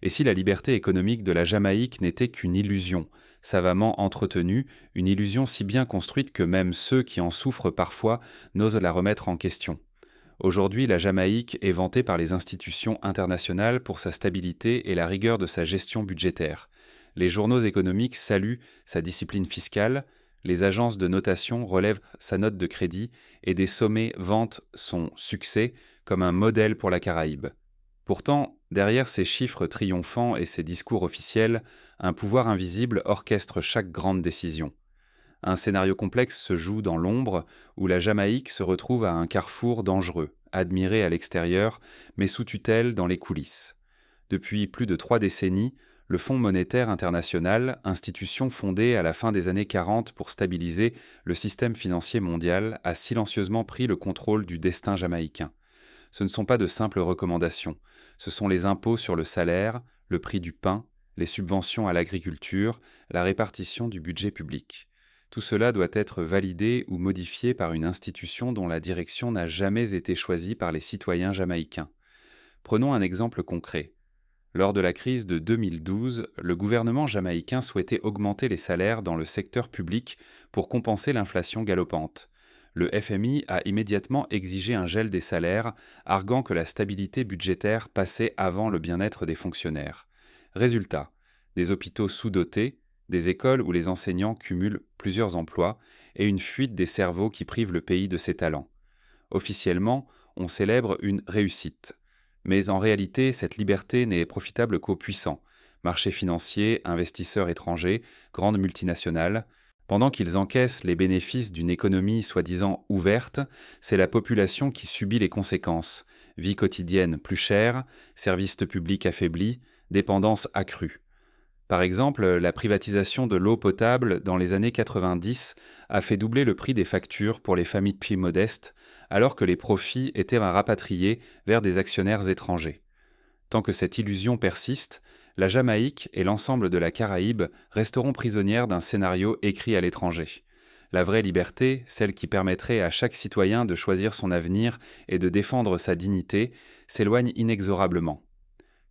Et si la liberté économique de la Jamaïque n'était qu'une illusion, savamment entretenue, une illusion si bien construite que même ceux qui en souffrent parfois n'osent la remettre en question. Aujourd'hui, la Jamaïque est vantée par les institutions internationales pour sa stabilité et la rigueur de sa gestion budgétaire. Les journaux économiques saluent sa discipline fiscale, les agences de notation relèvent sa note de crédit et des sommets vantent son succès comme un modèle pour la Caraïbe. Pourtant, derrière ces chiffres triomphants et ces discours officiels, un pouvoir invisible orchestre chaque grande décision. Un scénario complexe se joue dans l'ombre, où la Jamaïque se retrouve à un carrefour dangereux, admiré à l'extérieur, mais sous tutelle dans les coulisses. Depuis plus de 3 décennies, le Fonds monétaire international, institution fondée à la fin des années 40 pour stabiliser le système financier mondial, a silencieusement pris le contrôle du destin jamaïcain. Ce ne sont pas de simples recommandations, ce sont les impôts sur le salaire, le prix du pain, les subventions à l'agriculture, la répartition du budget public. Tout cela doit être validé ou modifié par une institution dont la direction n'a jamais été choisie par les citoyens jamaïcains. Prenons un exemple concret. Lors de la crise de 2012, le gouvernement jamaïcain souhaitait augmenter les salaires dans le secteur public pour compenser l'inflation galopante. Le FMI a immédiatement exigé un gel des salaires, arguant que la stabilité budgétaire passait avant le bien-être des fonctionnaires. Résultat, des hôpitaux sous-dotés, des écoles où les enseignants cumulent plusieurs emplois et une fuite des cerveaux qui privent le pays de ses talents. Officiellement, on célèbre une réussite. Mais en réalité, cette liberté n'est profitable qu'aux puissants, marchés financiers, investisseurs étrangers, grandes multinationales. Pendant qu'ils encaissent les bénéfices d'une économie soi-disant ouverte, c'est la population qui subit les conséquences. Vie quotidienne plus chère, services publics affaiblis, dépendance accrue. Par exemple, la privatisation de l'eau potable dans les années 90 a fait doubler le prix des factures pour les familles plus modestes, alors que les profits étaient rapatriés vers des actionnaires étrangers. Tant que cette illusion persiste, la Jamaïque et l'ensemble de la Caraïbe resteront prisonnières d'un scénario écrit à l'étranger. La vraie liberté, celle qui permettrait à chaque citoyen de choisir son avenir et de défendre sa dignité, s'éloigne inexorablement.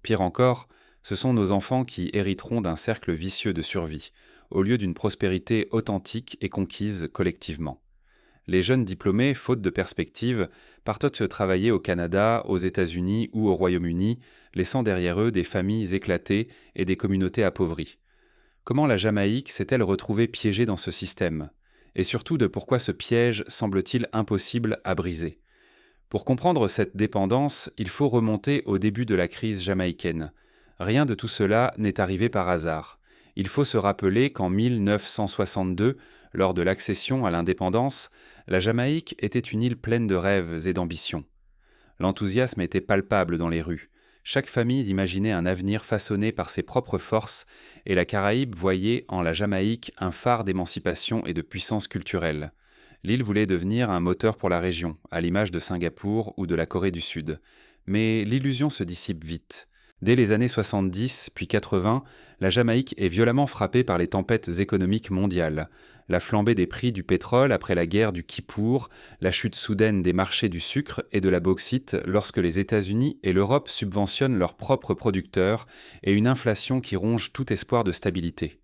Pire encore, ce sont nos enfants qui hériteront d'un cercle vicieux de survie, au lieu d'une prospérité authentique et conquise collectivement. Les jeunes diplômés, faute de perspective, partent se travailler au Canada, aux États-Unis ou au Royaume-Uni, laissant derrière eux des familles éclatées et des communautés appauvries. Comment la Jamaïque s'est-elle retrouvée piégée dans ce système? Et surtout de pourquoi ce piège semble-t-il impossible à briser? Pour comprendre cette dépendance, il faut remonter au début de la crise jamaïcaine. Rien de tout cela n'est arrivé par hasard. Il faut se rappeler qu'en 1962, lors de l'accession à l'indépendance, la Jamaïque était une île pleine de rêves et d'ambitions. L'enthousiasme était palpable dans les rues. Chaque famille imaginait un avenir façonné par ses propres forces, et la Caraïbe voyait en la Jamaïque un phare d'émancipation et de puissance culturelle. L'île voulait devenir un moteur pour la région, à l'image de Singapour ou de la Corée du Sud. Mais l'illusion se dissipe vite. Dès les années 70 puis 80, la Jamaïque est violemment frappée par les tempêtes économiques mondiales. La flambée des prix du pétrole après la guerre du Kippour, la chute soudaine des marchés du sucre et de la bauxite lorsque les États-Unis et l'Europe subventionnent leurs propres producteurs et une inflation qui ronge tout espoir de stabilité.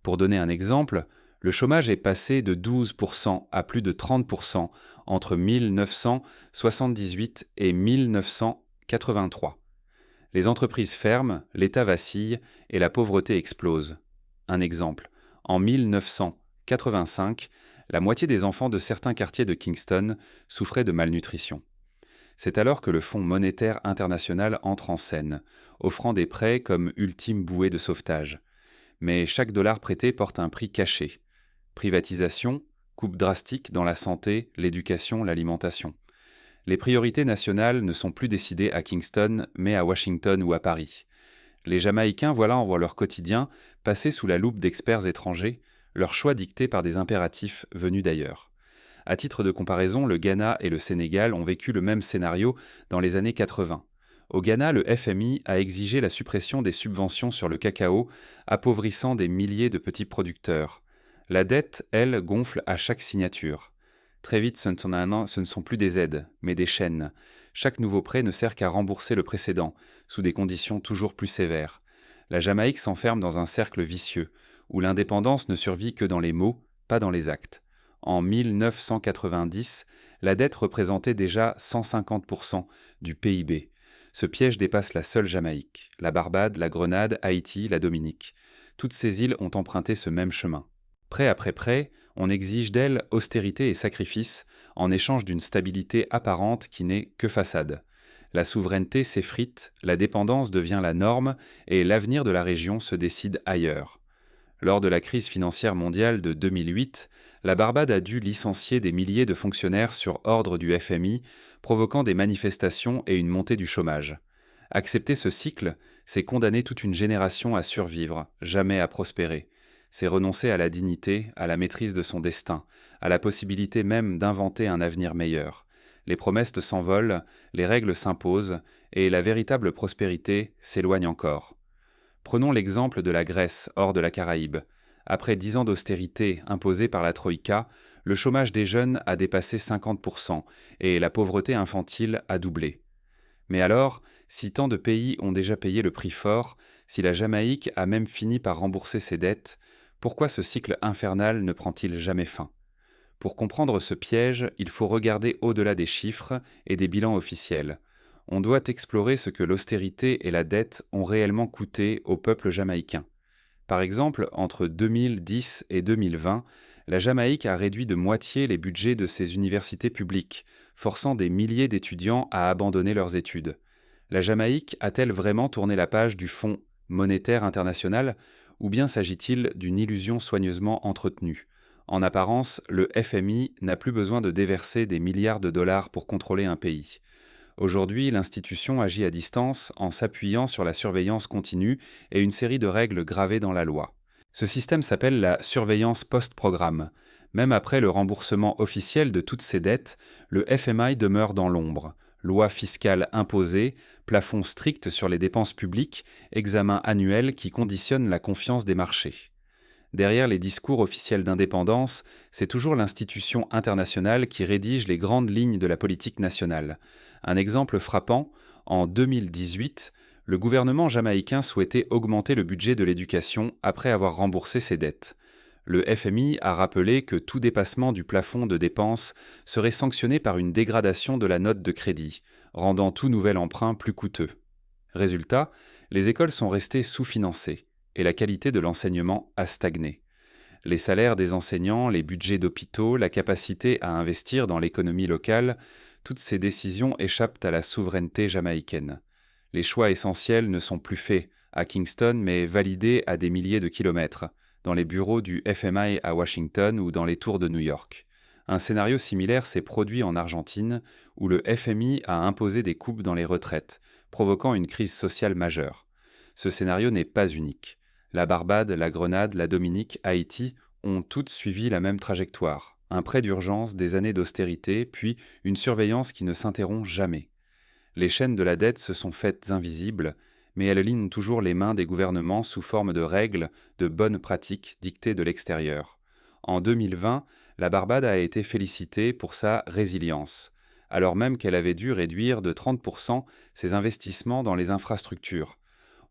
Pour donner un exemple, le chômage est passé de 12% à plus de 30% entre 1978 et 1983. Les entreprises ferment, l'État vacille et la pauvreté explose. Un exemple, en 1985, la moitié des enfants de certains quartiers de Kingston souffraient de malnutrition. C'est alors que le Fonds monétaire international entre en scène, offrant des prêts comme ultime bouée de sauvetage. Mais chaque dollar prêté porte un prix caché. Privatisation, coupe drastique dans la santé, l'éducation, l'alimentation. Les priorités nationales ne sont plus décidées à Kingston, mais à Washington ou à Paris. Les Jamaïcains voient leur quotidien passer sous la loupe d'experts étrangers, leurs choix dictés par des impératifs venus d'ailleurs. À titre de comparaison, le Ghana et le Sénégal ont vécu le même scénario dans les années 80. Au Ghana, le FMI a exigé la suppression des subventions sur le cacao, appauvrissant des milliers de petits producteurs. La dette, elle, gonfle à chaque signature. Très vite, ce ne sont plus des aides, mais des chaînes. Chaque nouveau prêt ne sert qu'à rembourser le précédent, sous des conditions toujours plus sévères. La Jamaïque s'enferme dans un cercle vicieux, où l'indépendance ne survit que dans les mots, pas dans les actes. En 1990, la dette représentait déjà 150% du PIB. Ce piège dépasse la seule Jamaïque. La Barbade, la Grenade, Haïti, la Dominique. Toutes ces îles ont emprunté ce même chemin. Prêt après prêt, on exige d'elles austérité et sacrifice en échange d'une stabilité apparente qui n'est que façade. La souveraineté s'effrite, la dépendance devient la norme et l'avenir de la région se décide ailleurs. Lors de la crise financière mondiale de 2008, la Barbade a dû licencier des milliers de fonctionnaires sur ordre du FMI, provoquant des manifestations et une montée du chômage. Accepter ce cycle, c'est condamner toute une génération à survivre, jamais à prospérer. C'est renoncer à la dignité, à la maîtrise de son destin, à la possibilité même d'inventer un avenir meilleur. Les promesses s'envolent, les règles s'imposent, et la véritable prospérité s'éloigne encore. Prenons l'exemple de la Grèce, hors de la Caraïbe. Après 10 ans d'austérité imposée par la Troïka, le chômage des jeunes a dépassé 50% et la pauvreté infantile a doublé. Mais alors, si tant de pays ont déjà payé le prix fort, si la Jamaïque a même fini par rembourser ses dettes, pourquoi ce cycle infernal ne prend-il jamais fin? Pour comprendre ce piège, il faut regarder au-delà des chiffres et des bilans officiels. On doit explorer ce que l'austérité et la dette ont réellement coûté au peuple jamaïcain. Par exemple, entre 2010 et 2020, la Jamaïque a réduit de moitié les budgets de ses universités publiques, forçant des milliers d'étudiants à abandonner leurs études. La Jamaïque a-t-elle vraiment tourné la page du Fonds monétaire international, ou bien s'agit-il d'une illusion soigneusement entretenue? En apparence, le FMI n'a plus besoin de déverser des milliards de dollars pour contrôler un pays. Aujourd'hui, l'institution agit à distance en s'appuyant sur la surveillance continue et une série de règles gravées dans la loi. Ce système s'appelle la surveillance post-programme. Même après le remboursement officiel de toutes ces dettes, le FMI demeure dans l'ombre. Loi fiscale imposée, plafond strict sur les dépenses publiques, examen annuel qui conditionne la confiance des marchés. Derrière les discours officiels d'indépendance, c'est toujours l'institution internationale qui rédige les grandes lignes de la politique nationale. Un exemple frappant, en 2018, le gouvernement jamaïcain souhaitait augmenter le budget de l'éducation après avoir remboursé ses dettes. Le FMI a rappelé que tout dépassement du plafond de dépenses serait sanctionné par une dégradation de la note de crédit, rendant tout nouvel emprunt plus coûteux. Résultat, les écoles sont restées sous-financées et la qualité de l'enseignement a stagné. Les salaires des enseignants, les budgets d'hôpitaux, la capacité à investir dans l'économie locale, toutes ces décisions échappent à la souveraineté jamaïcaine. Les choix essentiels ne sont plus faits à Kingston, mais validés à des milliers de kilomètres, dans les bureaux du FMI à Washington ou dans les tours de New York. Un scénario similaire s'est produit en Argentine, où le FMI a imposé des coupes dans les retraites, provoquant une crise sociale majeure. Ce scénario n'est pas unique. La Barbade, la Grenade, la Dominique, Haïti ont toutes suivi la même trajectoire. Un prêt d'urgence, des années d'austérité, puis une surveillance qui ne s'interrompt jamais. Les chaînes de la dette se sont faites invisibles, mais elles lignent toujours les mains des gouvernements sous forme de règles, de bonnes pratiques dictées de l'extérieur. En 2020, la Barbade a été félicitée pour sa résilience, alors même qu'elle avait dû réduire de 30% ses investissements dans les infrastructures.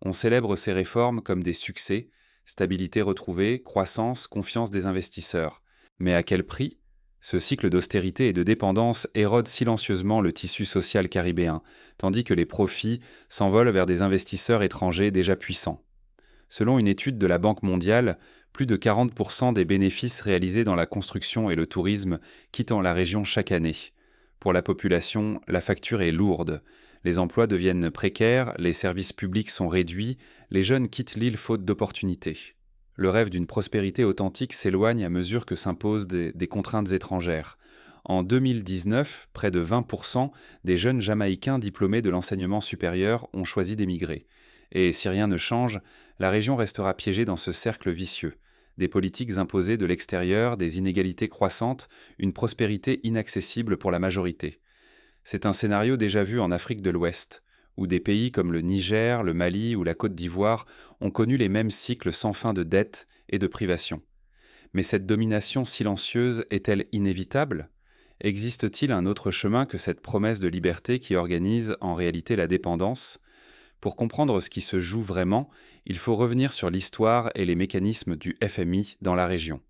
On célèbre ces réformes comme des succès, stabilité retrouvée, croissance, confiance des investisseurs. Mais à quel prix? Ce cycle d'austérité et de dépendance érode silencieusement le tissu social caribéen, tandis que les profits s'envolent vers des investisseurs étrangers déjà puissants. Selon une étude de la Banque mondiale, plus de 40% des bénéfices réalisés dans la construction et le tourisme quittent la région chaque année. Pour la population, la facture est lourde. Les emplois deviennent précaires, les services publics sont réduits, les jeunes quittent l'île faute d'opportunités. Le rêve d'une prospérité authentique s'éloigne à mesure que s'imposent des contraintes étrangères. En 2019, près de 20% des jeunes Jamaïcains diplômés de l'enseignement supérieur ont choisi d'émigrer. Et si rien ne change, la région restera piégée dans ce cercle vicieux. Des politiques imposées de l'extérieur, des inégalités croissantes, une prospérité inaccessible pour la majorité. C'est un scénario déjà vu en Afrique de l'Ouest, où des pays comme le Niger, le Mali ou la Côte d'Ivoire ont connu les mêmes cycles sans fin de dettes et de privations. Mais cette domination silencieuse est-elle inévitable? Existe-t-il un autre chemin que cette promesse de liberté qui organise en réalité la dépendance? Pour comprendre ce qui se joue vraiment, il faut revenir sur l'histoire et les mécanismes du FMI dans la région.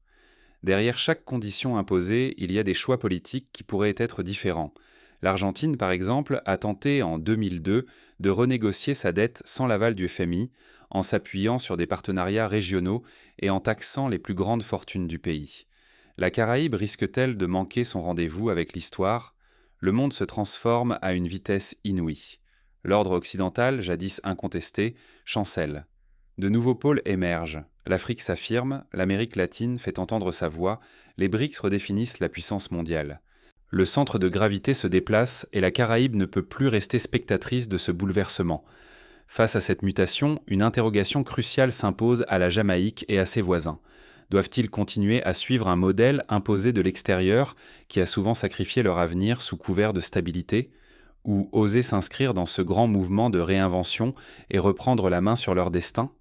Derrière chaque condition imposée, il y a des choix politiques qui pourraient être différents. L'Argentine, par exemple, a tenté en 2002 de renégocier sa dette sans l'aval du FMI, en s'appuyant sur des partenariats régionaux et en taxant les plus grandes fortunes du pays. La Caraïbe risque-t-elle de manquer son rendez-vous avec l'histoire? Le monde se transforme à une vitesse inouïe. L'ordre occidental, jadis incontesté, chancelle. De nouveaux pôles émergent. L'Afrique s'affirme, l'Amérique latine fait entendre sa voix, les BRICS redéfinissent la puissance mondiale. Le centre de gravité se déplace et la Caraïbe ne peut plus rester spectatrice de ce bouleversement. Face à cette mutation, une interrogation cruciale s'impose à la Jamaïque et à ses voisins. Doivent-ils continuer à suivre un modèle imposé de l'extérieur qui a souvent sacrifié leur avenir sous couvert de stabilité, ou oser s'inscrire dans ce grand mouvement de réinvention et reprendre la main sur leur destin?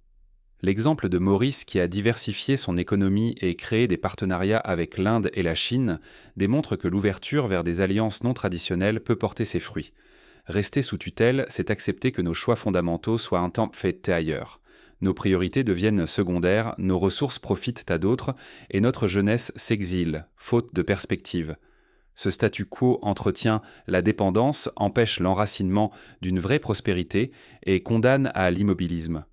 L'exemple de Maurice qui a diversifié son économie et créé des partenariats avec l'Inde et la Chine démontre que l'ouverture vers des alliances non traditionnelles peut porter ses fruits. Rester sous tutelle, c'est accepter que nos choix fondamentaux soient un temps faits ailleurs. Nos priorités deviennent secondaires, nos ressources profitent à d'autres et notre jeunesse s'exile, faute de perspective. Ce statu quo entretient la dépendance, empêche l'enracinement d'une vraie prospérité et condamne à l'immobilisme.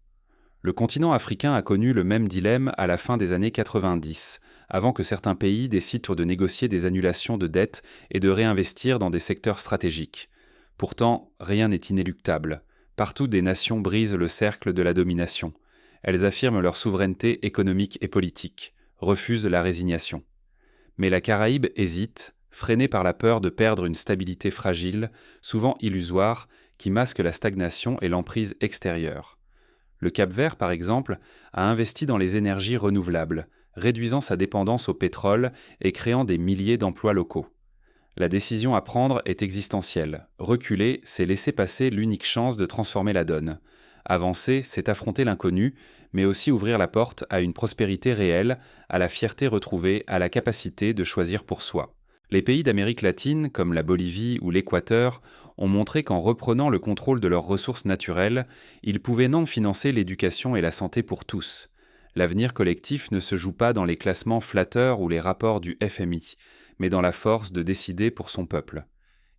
Le continent africain a connu le même dilemme à la fin des années 90, avant que certains pays décident de négocier des annulations de dettes et de réinvestir dans des secteurs stratégiques. Pourtant, rien n'est inéluctable. Partout, des nations brisent le cercle de la domination. Elles affirment leur souveraineté économique et politique, refusent la résignation. Mais la Caraïbe hésite, freinée par la peur de perdre une stabilité fragile, souvent illusoire, qui masque la stagnation et l'emprise extérieure. Le Cap-Vert, par exemple, a investi dans les énergies renouvelables, réduisant sa dépendance au pétrole et créant des milliers d'emplois locaux. La décision à prendre est existentielle. Reculer, c'est laisser passer l'unique chance de transformer la donne. Avancer, c'est affronter l'inconnu, mais aussi ouvrir la porte à une prospérité réelle, à la fierté retrouvée, à la capacité de choisir pour soi. Les pays d'Amérique latine, comme la Bolivie ou l'Équateur, ont montré qu'en reprenant le contrôle de leurs ressources naturelles, ils pouvaient non financer l'éducation et la santé pour tous. L'avenir collectif ne se joue pas dans les classements flatteurs ou les rapports du FMI, mais dans la force de décider pour son peuple.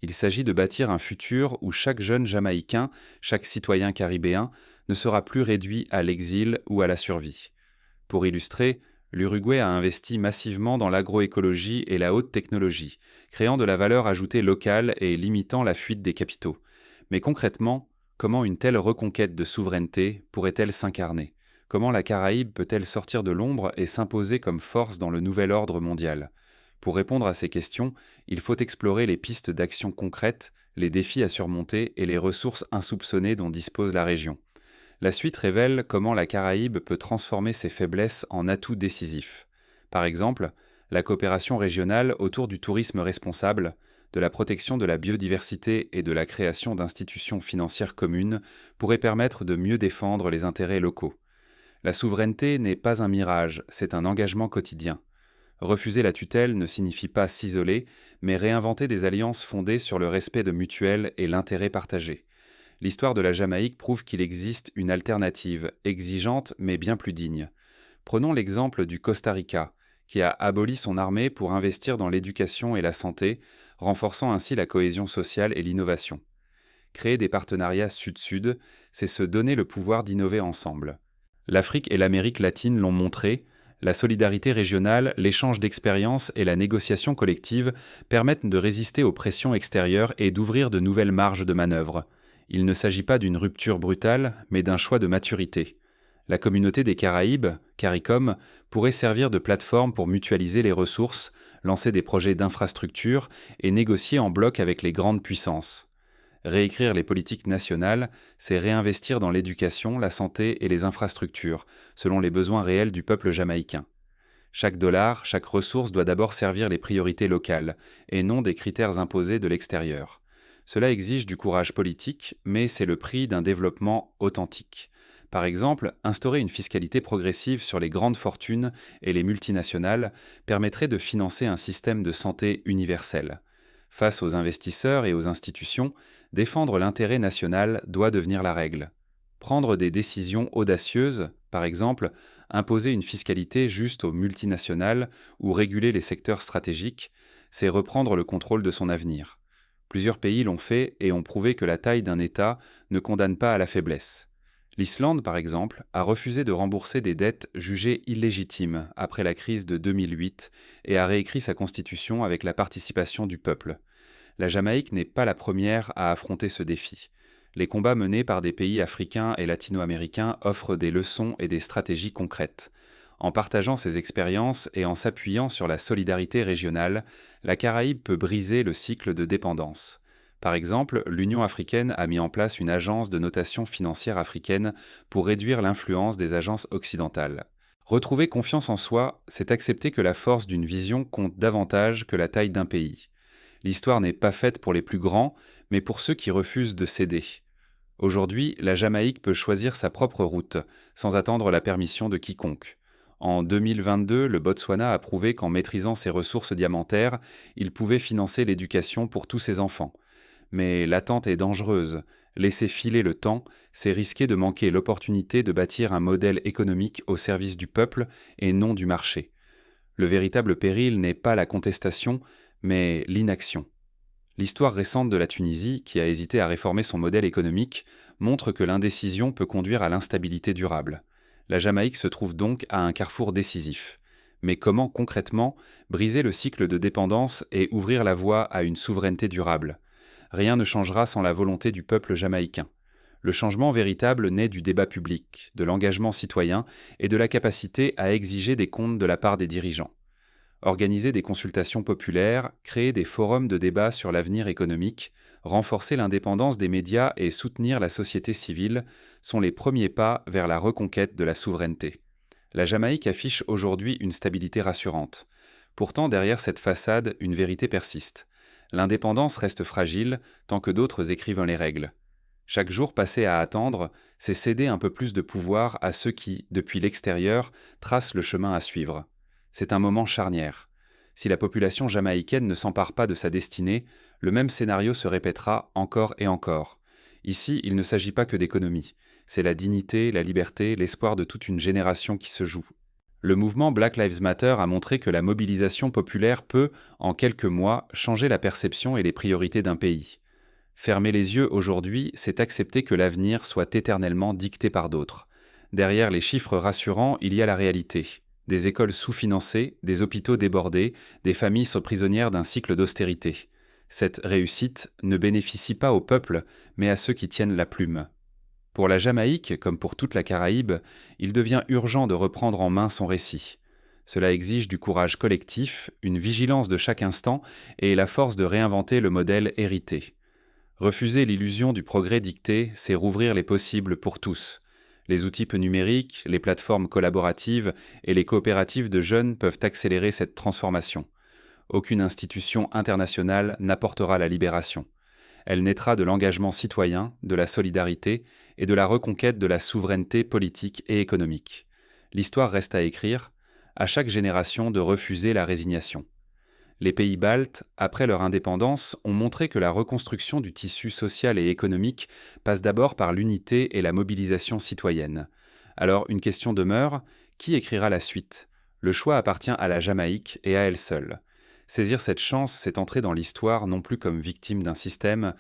Il s'agit de bâtir un futur où chaque jeune Jamaïcain, chaque citoyen caribéen, ne sera plus réduit à l'exil ou à la survie. Pour illustrer, l'Uruguay a investi massivement dans l'agroécologie et la haute technologie, créant de la valeur ajoutée locale et limitant la fuite des capitaux. Mais concrètement, comment une telle reconquête de souveraineté pourrait-elle s'incarner? Comment la Caraïbe peut-elle sortir de l'ombre et s'imposer comme force dans le nouvel ordre mondial? Pour répondre à ces questions, il faut explorer les pistes d'action concrètes, les défis à surmonter et les ressources insoupçonnées dont dispose la région. La suite révèle comment la Caraïbe peut transformer ses faiblesses en atouts décisifs. Par exemple, la coopération régionale autour du tourisme responsable, de la protection de la biodiversité et de la création d'institutions financières communes pourrait permettre de mieux défendre les intérêts locaux. La souveraineté n'est pas un mirage, c'est un engagement quotidien. Refuser la tutelle ne signifie pas s'isoler, mais réinventer des alliances fondées sur le respect de mutuelles et l'intérêt partagé. L'histoire de la Jamaïque prouve qu'il existe une alternative, exigeante mais bien plus digne. Prenons l'exemple du Costa Rica, qui a aboli son armée pour investir dans l'éducation et la santé, renforçant ainsi la cohésion sociale et l'innovation. Créer des partenariats sud-sud, c'est se donner le pouvoir d'innover ensemble. L'Afrique et l'Amérique latine l'ont montré, la solidarité régionale, l'échange d'expériences et la négociation collective permettent de résister aux pressions extérieures et d'ouvrir de nouvelles marges de manœuvre. Il ne s'agit pas d'une rupture brutale, mais d'un choix de maturité. La communauté des Caraïbes, CARICOM, pourrait servir de plateforme pour mutualiser les ressources, lancer des projets d'infrastructure et négocier en bloc avec les grandes puissances. Réécrire les politiques nationales, c'est réinvestir dans l'éducation, la santé et les infrastructures, selon les besoins réels du peuple jamaïcain. Chaque dollar, chaque ressource doit d'abord servir les priorités locales, et non des critères imposés de l'extérieur. Cela exige du courage politique, mais c'est le prix d'un développement authentique. Par exemple, instaurer une fiscalité progressive sur les grandes fortunes et les multinationales permettrait de financer un système de santé universel. Face aux investisseurs et aux institutions, défendre l'intérêt national doit devenir la règle. Prendre des décisions audacieuses, par exemple, imposer une fiscalité juste aux multinationales ou réguler les secteurs stratégiques, c'est reprendre le contrôle de son avenir. Plusieurs pays l'ont fait et ont prouvé que la taille d'un État ne condamne pas à la faiblesse. L'Islande, par exemple, a refusé de rembourser des dettes jugées illégitimes après la crise de 2008 et a réécrit sa constitution avec la participation du peuple. La Jamaïque n'est pas la première à affronter ce défi. Les combats menés par des pays africains et latino-américains offrent des leçons et des stratégies concrètes. En partageant ses expériences et en s'appuyant sur la solidarité régionale, la Caraïbe peut briser le cycle de dépendance. Par exemple, l'Union africaine a mis en place une agence de notation financière africaine pour réduire l'influence des agences occidentales. Retrouver confiance en soi, c'est accepter que la force d'une vision compte davantage que la taille d'un pays. L'histoire n'est pas faite pour les plus grands, mais pour ceux qui refusent de céder. Aujourd'hui, la Jamaïque peut choisir sa propre route, sans attendre la permission de quiconque. En 2022, le Botswana a prouvé qu'en maîtrisant ses ressources diamantaires, il pouvait financer l'éducation pour tous ses enfants. Mais l'attente est dangereuse. Laisser filer le temps, c'est risquer de manquer l'opportunité de bâtir un modèle économique au service du peuple et non du marché. Le véritable péril n'est pas la contestation, mais l'inaction. L'histoire récente de la Tunisie, qui a hésité à réformer son modèle économique, montre que l'indécision peut conduire à l'instabilité durable. La Jamaïque se trouve donc à un carrefour décisif. Mais comment concrètement briser le cycle de dépendance et ouvrir la voie à une souveraineté durable? Rien ne changera sans la volonté du peuple jamaïcain. Le changement véritable naît du débat public, de l'engagement citoyen et de la capacité à exiger des comptes de la part des dirigeants. Organiser des consultations populaires, créer des forums de débat sur l'avenir économique, renforcer l'indépendance des médias et soutenir la société civile sont les premiers pas vers la reconquête de la souveraineté. La Jamaïque affiche aujourd'hui une stabilité rassurante. Pourtant, derrière cette façade, une vérité persiste. L'indépendance reste fragile tant que d'autres écrivent les règles. Chaque jour passé à attendre, c'est céder un peu plus de pouvoir à ceux qui, depuis l'extérieur, tracent le chemin à suivre. C'est un moment charnière. Si la population jamaïcaine ne s'empare pas de sa destinée, le même scénario se répétera encore et encore. Ici, il ne s'agit pas que d'économie. C'est la dignité, la liberté, l'espoir de toute une génération qui se joue. Le mouvement Black Lives Matter a montré que la mobilisation populaire peut, en quelques mois, changer la perception et les priorités d'un pays. Fermer les yeux aujourd'hui, c'est accepter que l'avenir soit éternellement dicté par d'autres. Derrière les chiffres rassurants, il y a la réalité. Des écoles sous-financées, des hôpitaux débordés, des familles sont prisonnières d'un cycle d'austérité. Cette réussite ne bénéficie pas au peuple, mais à ceux qui tiennent la plume. Pour la Jamaïque, comme pour toute la Caraïbe, il devient urgent de reprendre en main son récit. Cela exige du courage collectif, une vigilance de chaque instant et la force de réinventer le modèle hérité. Refuser l'illusion du progrès dicté, c'est rouvrir les possibles pour tous. Les outils numériques, les plateformes collaboratives et les coopératives de jeunes peuvent accélérer cette transformation. Aucune institution internationale n'apportera la libération. Elle naîtra de l'engagement citoyen, de la solidarité et de la reconquête de la souveraineté politique et économique. L'histoire reste à écrire, à chaque génération de refuser la résignation. Les pays baltes, après leur indépendance, ont montré que la reconstruction du tissu social et économique passe d'abord par l'unité et la mobilisation citoyenne. Alors une question demeure, qui écrira la suite? Le choix appartient à la Jamaïque et à elle seule. Saisir cette chance, c'est entrer dans l'histoire non plus comme victime d'un système,